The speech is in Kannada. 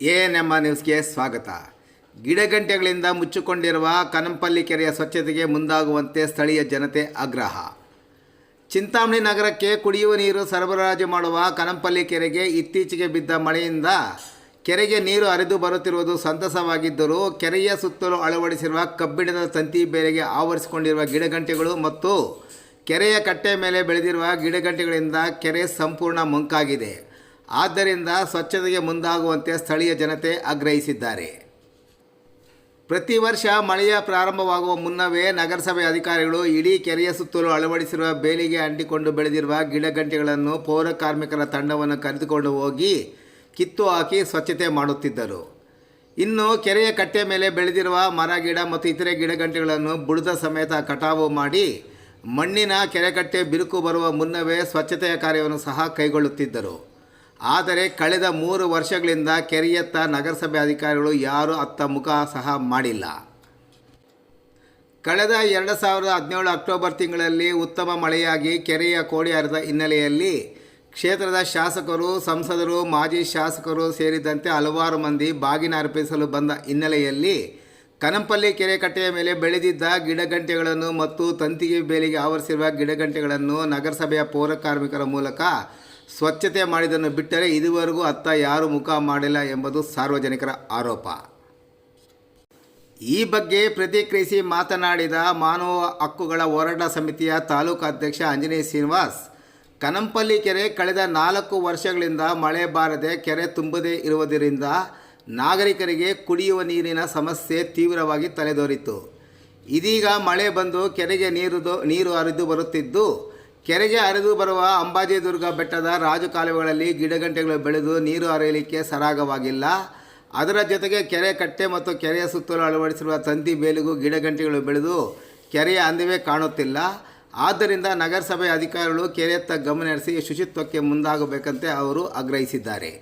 ಎಎನ್ಎಂ ನ್ಯೂಸ್ಗೆ ಸ್ವಾಗತ. ಗಿಡಗಂಟೆಗಳಿಂದ ಮುಚ್ಚಿಕೊಂಡಿರುವ ಕನಂಪಲ್ಲಿ ಕೆರೆಯ ಸ್ವಚ್ಛತೆಗೆ ಮುಂದಾಗುವಂತೆ ಸ್ಥಳೀಯ ಜನತೆ ಆಗ್ರಹ. ಚಿಂತಾಮಣಿ ನಗರಕ್ಕೆ ಕುಡಿಯುವ ನೀರು ಸರಬರಾಜು ಮಾಡುವ ಕನಂಪಲ್ಲಿ ಕೆರೆಗೆ ಇತ್ತೀಚೆಗೆ ಬಿದ್ದ ಮಳೆಯಿಂದ ಕೆರೆಗೆ ನೀರು ಹರಿದು ಬರುತ್ತಿರುವುದು ಸಂತಸವಾಗಿದ್ದರೂ, ಕೆರೆಯ ಸುತ್ತಲೂ ಅಳವಡಿಸಿರುವ ಕಬ್ಬಿಣದ ತಂತಿ ಬೇಲಿಗೆ ಆವರಿಸಿಕೊಂಡಿರುವ ಗಿಡಗಂಟೆಗಳು ಮತ್ತು ಕೆರೆಯ ಕಟ್ಟೆ ಮೇಲೆ ಬೆಳೆದಿರುವ ಗಿಡಗಂಟೆಗಳಿಂದ ಕೆರೆ ಸಂಪೂರ್ಣ ಮಂಕಾಗಿದೆ. ಆದ್ದರಿಂದ ಸ್ವಚ್ಛತೆಗೆ ಮುಂದಾಗುವಂತೆ ಸ್ಥಳೀಯ ಜನತೆ ಆಗ್ರಹಿಸಿದ್ದಾರೆ. ಪ್ರತಿ ವರ್ಷ ಮಳೆಯ ಪ್ರಾರಂಭವಾಗುವ ಮುನ್ನವೇ ನಗರಸಭೆ ಅಧಿಕಾರಿಗಳು ಇಡೀ ಕೆರೆಯ ಸುತ್ತಲೂ ಅಳವಡಿಸಿರುವ ಬೇಲಿಗೆ ಅಂಟಿಕೊಂಡು ಬೆಳೆದಿರುವ ಗಿಡಗಂಟೆಗಳನ್ನು ಪೌರ ಕಾರ್ಮಿಕರ ತಂಡವನ್ನು ಕರೆದುಕೊಂಡು ಹೋಗಿ ಕಿತ್ತು ಹಾಕಿ ಸ್ವಚ್ಛತೆ ಮಾಡುತ್ತಿದ್ದರು. ಇನ್ನು ಕೆರೆಯ ಕಟ್ಟೆ ಮೇಲೆ ಬೆಳೆದಿರುವ ಮರ, ಗಿಡ ಮತ್ತು ಇತರೆ ಗಿಡಗಂಟೆಗಳನ್ನು ಬುಡದ ಸಮೇತ ಕಟಾವು ಮಾಡಿ ಮಣ್ಣಿನ ಕೆರೆಕಟ್ಟೆ ಬಿರುಕು ಬರುವ ಮುನ್ನವೇ ಸ್ವಚ್ಛತೆಯ ಕಾರ್ಯವನ್ನು ಸಹ ಕೈಗೊಳ್ಳುತ್ತಿದ್ದರು. ಆದರೆ ಕಳೆದ 3 ವರ್ಷಗಳಿಂದ ಕೆರೆಯತ್ತ ನಗರಸಭೆ ಅಧಿಕಾರಿಗಳು ಯಾರೂ ಅತ್ತ ಮುಖ ಸಹ ಮಾಡಿಲ್ಲ. ಕಳೆದ 2017 ಅಕ್ಟೋಬರ್ ತಿಂಗಳಲ್ಲಿ ಉತ್ತಮ ಮಳೆಯಾಗಿ ಕೆರೆಯ ಕೋಡಿ ಹರಿದ ಹಿನ್ನೆಲೆಯಲ್ಲಿ ಕ್ಷೇತ್ರದ ಶಾಸಕರು, ಸಂಸದರು, ಮಾಜಿ ಶಾಸಕರು ಸೇರಿದಂತೆ ಹಲವಾರು ಮಂದಿ ಬಾಗಿನ ಅರ್ಪಿಸಲು ಬಂದ ಹಿನ್ನೆಲೆಯಲ್ಲಿ ಕನಂಪಲ್ಲಿ ಕೆರೆ ಕಟ್ಟೆಯ ಮೇಲೆ ಬೆಳೆದಿದ್ದ ಗಿಡಗಂಟೆಗಳನ್ನು ಮತ್ತು ತಂತಿಗೆ ಬೇಲಿಗೆ ಆವರಿಸಿರುವ ಗಿಡಗಂಟೆಗಳನ್ನು ನಗರಸಭೆಯ ಪೌರ ಕಾರ್ಮಿಕರ ಮೂಲಕ ಸ್ವಚ್ಛತೆ ಮಾಡಿದ್ದನ್ನು ಬಿಟ್ಟರೆ ಇದುವರೆಗೂ ಅತ್ತ ಯಾರೂ ಮುಖ ಮಾಡಿಲ್ಲ ಎಂಬುದು ಸಾರ್ವಜನಿಕರ ಆರೋಪ. ಈ ಬಗ್ಗೆ ಪ್ರತಿಕ್ರಿಯಿಸಿ ಮಾತನಾಡಿದ ಮಾನವ ಹಕ್ಕುಗಳ ಹೋರಾಟ ಸಮಿತಿಯ ತಾಲೂಕು ಅಧ್ಯಕ್ಷ ಆಂಜನೇಯ ಶ್ರೀನಿವಾಸ್, ಕನಂಪಲ್ಲಿ ಕೆರೆ ಕಳೆದ 4 ವರ್ಷಗಳಿಂದ ಮಳೆ ಬಾರದೆ ಕೆರೆ ತುಂಬದೇ ಇರುವುದರಿಂದ ನಾಗರಿಕರಿಗೆ ಕುಡಿಯುವ ನೀರಿನ ಸಮಸ್ಯೆ ತೀವ್ರವಾಗಿ ತಲೆದೋರಿತು. ಇದೀಗ ಮಳೆ ಬಂದು ಕೆರೆಗೆ ನೀರು ಹರಿದು ಬರುತ್ತಿದ್ದು, ಕೆರೆಗೆ ಹರಿದು ಬರುವ ಅಂಬಾಜಿದುರ್ಗ ಬೆಟ್ಟದ ರಾಜಕಾಲುವೆಗಳಲ್ಲಿ ಗಿಡಗಂಟೆಗಳು ಬೆಳೆದು ನೀರು ಹರಿಯಲಿಕ್ಕೆ ಸರಾಗವಾಗಿಲ್ಲ. ಅದರ ಜೊತೆಗೆ ಕೆರೆ ಕಟ್ಟೆ ಮತ್ತು ಕೆರೆಯ ಸುತ್ತಲೂ ಅಳವಡಿಸಿರುವ ತಂತಿ ಬೇಲಿಗೂ ಗಿಡಗಂಟೆಗಳು ಬೆಳೆದು ಕೆರೆಯ ಅಂದವೇ ಕಾಣುತ್ತಿಲ್ಲ. ಆದ್ದರಿಂದ ನಗರಸಭೆ ಅಧಿಕಾರಿಗಳು ಕೆರೆಯತ್ತ ಗಮನ ಹರಿಸಿ ಶುಚಿತ್ವಕ್ಕೆ ಮುಂದಾಗಬೇಕಂತೆ ಅವರು ಆಗ್ರಹಿಸಿದ್ದಾರೆ.